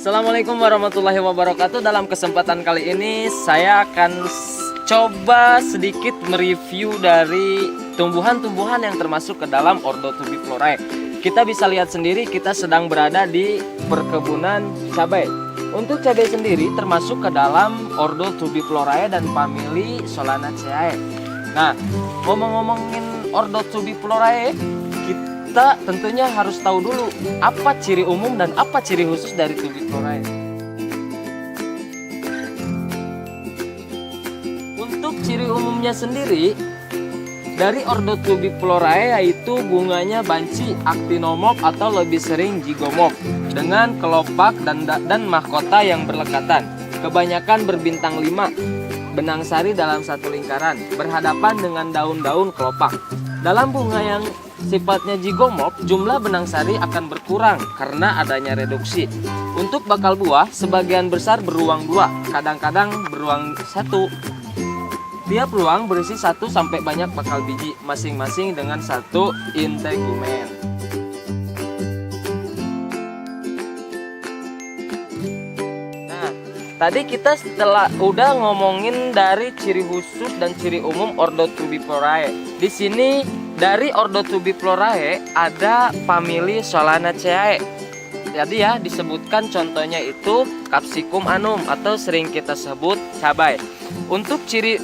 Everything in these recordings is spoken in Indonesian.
Assalamualaikum warahmatullahi wabarakatuh. Dalam kesempatan kali ini saya akan coba sedikit mereview dari tumbuhan-tumbuhan yang termasuk ke dalam ordo Tubiflorae. Kita bisa lihat sendiri kita sedang berada di perkebunan cabai. Untuk cabai sendiri termasuk ke dalam ordo Tubiflorae dan famili Solanaceae. Nah, ngomong-ngomongin ordo Tubiflorae, kita tentunya harus tahu dulu apa ciri umum dan apa ciri khusus dari Tubiflorae. Untuk ciri umumnya sendiri dari ordo Tubiflorae yaitu bunganya banci actinomorph atau lebih sering zygomorph dengan kelopak dan mahkota yang berlekatan. Kebanyakan berbintang 5, benang sari dalam satu lingkaran, berhadapan dengan daun-daun kelopak. Dalam bunga yang sifatnya zygomorph, jumlah benang sari akan berkurang karena adanya reduksi. Untuk bakal buah, sebagian besar beruang 2, kadang-kadang beruang 1. Tiap ruang berisi 1 sampai banyak bakal biji, masing-masing dengan 1 integumen. Nah, tadi kita udah ngomongin dari ciri khusus dan ciri umum ordo Tubiflorae. Di sini dari ordo Tubiflorae ada famili Solanaceae. Jadi ya disebutkan contohnya itu Capsicum annuum atau sering kita sebut cabai. Untuk ciri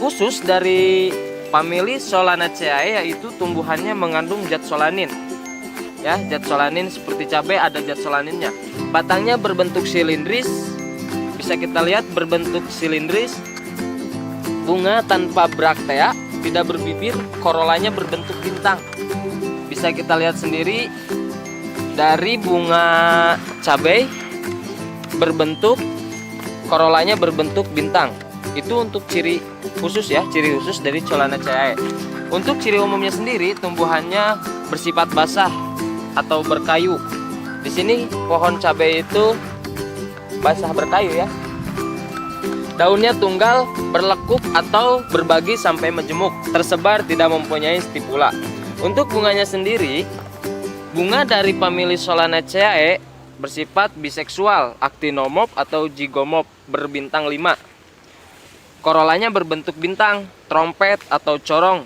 khusus dari famili Solanaceae yaitu tumbuhannya mengandung zat solanin. Ya, zat solanin seperti cabai ada zat solaninnya. Batangnya berbentuk silindris. Bisa kita lihat berbentuk silindris. Bunga tanpa braktea, tidak berbibir, korolanya berbentuk bintang. Bisa kita lihat sendiri dari bunga cabai berbentuk korolanya berbentuk bintang. Itu untuk ciri khusus ya, ciri khusus dari Solanaceae. Untuk ciri umumnya sendiri, tumbuhannya bersifat basah atau berkayu. Di sini pohon cabai itu basah berkayu ya. Daunnya tunggal, berlekuk atau berbagi sampai majemuk, tersebar tidak mempunyai stipula. Untuk bunganya sendiri, bunga dari famili Solanaceae bersifat biseksual, actinomorph atau zygomorph, berbintang 5. Korolanya berbentuk bintang, trompet atau corong.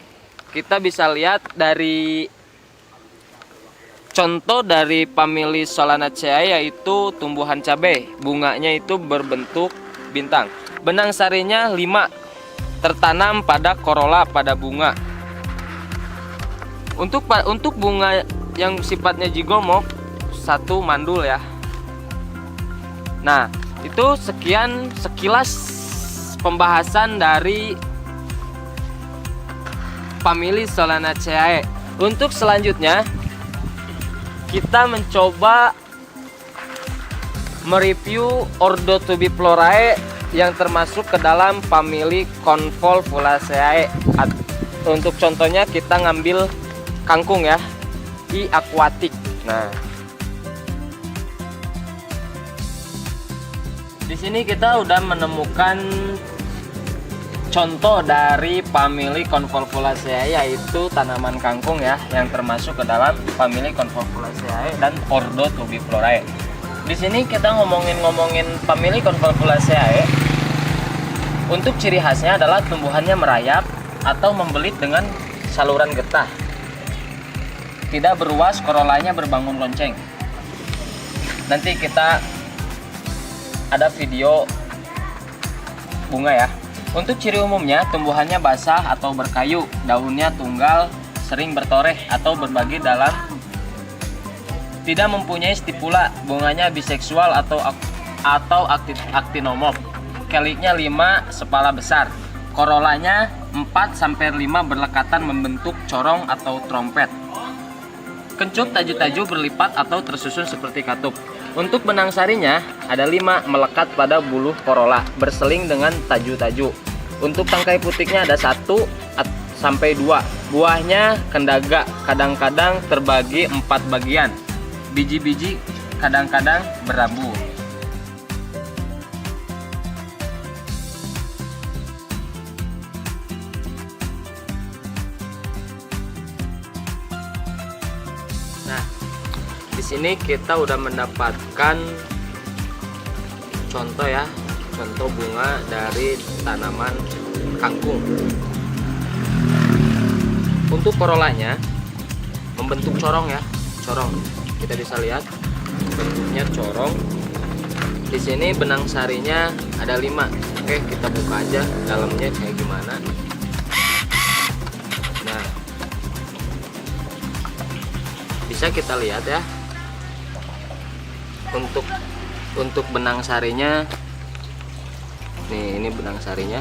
Kita bisa lihat dari contoh dari famili Solanaceae yaitu tumbuhan cabai, bunganya itu berbentuk bintang. Benang sarinya 5 tertanam pada korola pada bunga. Untuk bunga yang sifatnya zygomorph 1 mandul ya. Nah, itu sekilas pembahasan dari famili Solanaceae. Untuk selanjutnya kita mencoba mereview ordo Tubiflorae yang termasuk ke dalam famili Convolvulaceae. Untuk contohnya kita ngambil kangkung ya, I aquatic. Nah, di sini kita udah menemukan contoh dari famili Convolvulaceae yaitu tanaman kangkung ya, yang termasuk ke dalam famili Convolvulaceae dan ordo Tubiflorae. Di sini kita ngomongin famili Convolvulaceae. Untuk ciri khasnya adalah tumbuhannya merayap atau membelit dengan saluran getah. Tidak beruas, korolanya berbangun lonceng. Nanti kita ada video bunga ya. Untuk ciri umumnya, tumbuhannya basah atau berkayu, daunnya tunggal, sering bertoreh atau berbagi dalam, tidak mempunyai stipula, bunganya biseksual atau actinomorph. Keliknya 5, sepala besar. Korolanya 4-5 berlekatan membentuk corong atau trompet. Kencup taju-taju berlipat atau tersusun seperti katup. Untuk benang sarinya ada 5 melekat pada buluh korola, berseling dengan taju-taju. Untuk tangkai putiknya ada 1-2. Buahnya kendaga, kadang-kadang terbagi 4 bagian. Biji-biji kadang-kadang berabu. Nah, di sini kita udah mendapatkan contoh ya, contoh bunga dari tanaman kangkung. Untuk korolanya membentuk corong ya, corong. Kita bisa lihat bentuknya corong. Di sini benang sarinya ada 5. Oke, kita buka aja dalamnya kayak gimana. Nah, bisa kita lihat ya. Untuk benang sarinya, nih ini benang sarinya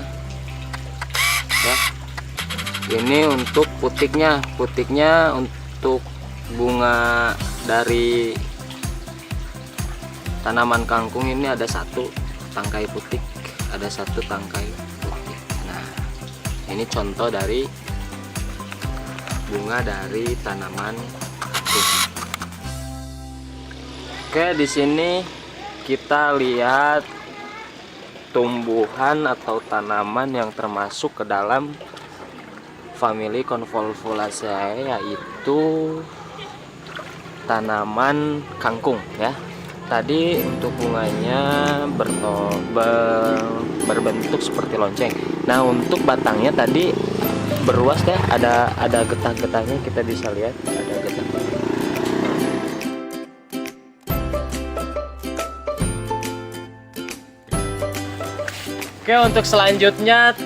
ya. Ini untuk putiknya untuk bunga dari tanaman kangkung ini ada 1 tangkai putik, ada 1 tangkai putik. Nah, ini contoh dari bunga dari tanaman kangkung. Oke, di sini kita lihat tumbuhan atau tanaman yang termasuk ke dalam famili Convolvulaceae, yaitu tanaman kangkung ya. Tadi untuk bunganya berbentuk seperti lonceng. Nah, untuk batangnya tadi beruas ya, ada getah-getahnya, kita bisa lihat ada getah. Oke, untuk selanjutnya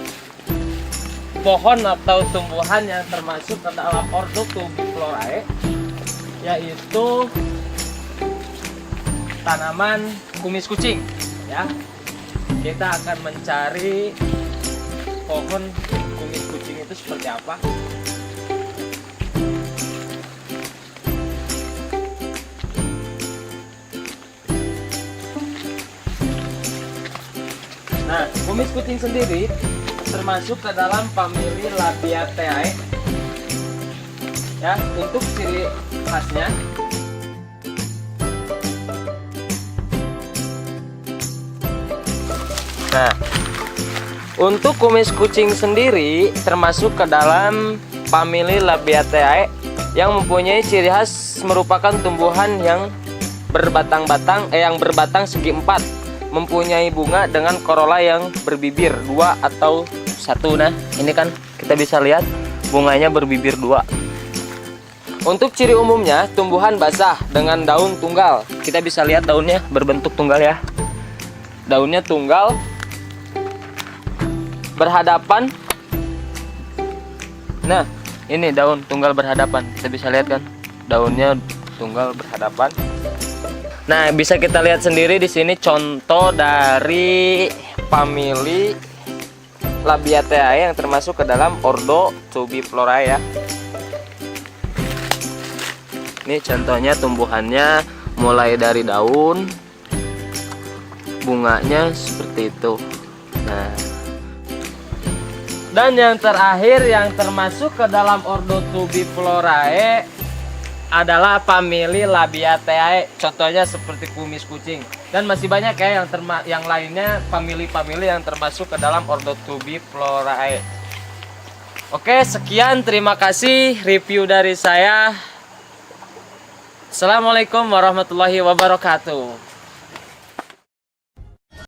pohon atau tumbuhan yang termasuk ke dalam ordo Tubiflorae, yaitu tanaman kumis kucing ya. Kita akan mencari pohon kumis kucing itu seperti apa. Nah, kumis kucing sendiri termasuk ke dalam famili Labiatae ya. Untuk ciri khasnya, nah, untuk kumis kucing sendiri termasuk ke dalam famili Labiatae yang mempunyai ciri khas merupakan tumbuhan yang berbatang segi 4, mempunyai bunga dengan korola yang berbibir 2 atau 1. Nah, ini kan kita bisa lihat bunganya berbibir 2. Untuk ciri umumnya, tumbuhan basah dengan daun tunggal. Kita bisa lihat daunnya berbentuk tunggal ya. Daunnya tunggal, berhadapan. Nah, ini daun tunggal berhadapan. Kita bisa lihat kan, daunnya tunggal berhadapan. Nah, bisa kita lihat sendiri di sini contoh dari famili Labiatae yang termasuk ke dalam ordo Tubiflorae ya. Ini contohnya tumbuhannya mulai dari daun, bunganya seperti itu. Nah, dan yang terakhir yang termasuk ke dalam ordo Tubiflorae adalah famili Labiatae, contohnya seperti kumis kucing, dan masih banyak ya yang lainnya famili-famili yang termasuk ke dalam ordo Tubiflorae. Oke, sekian, terima kasih review dari saya. Assalamualaikum warahmatullahi wabarakatuh.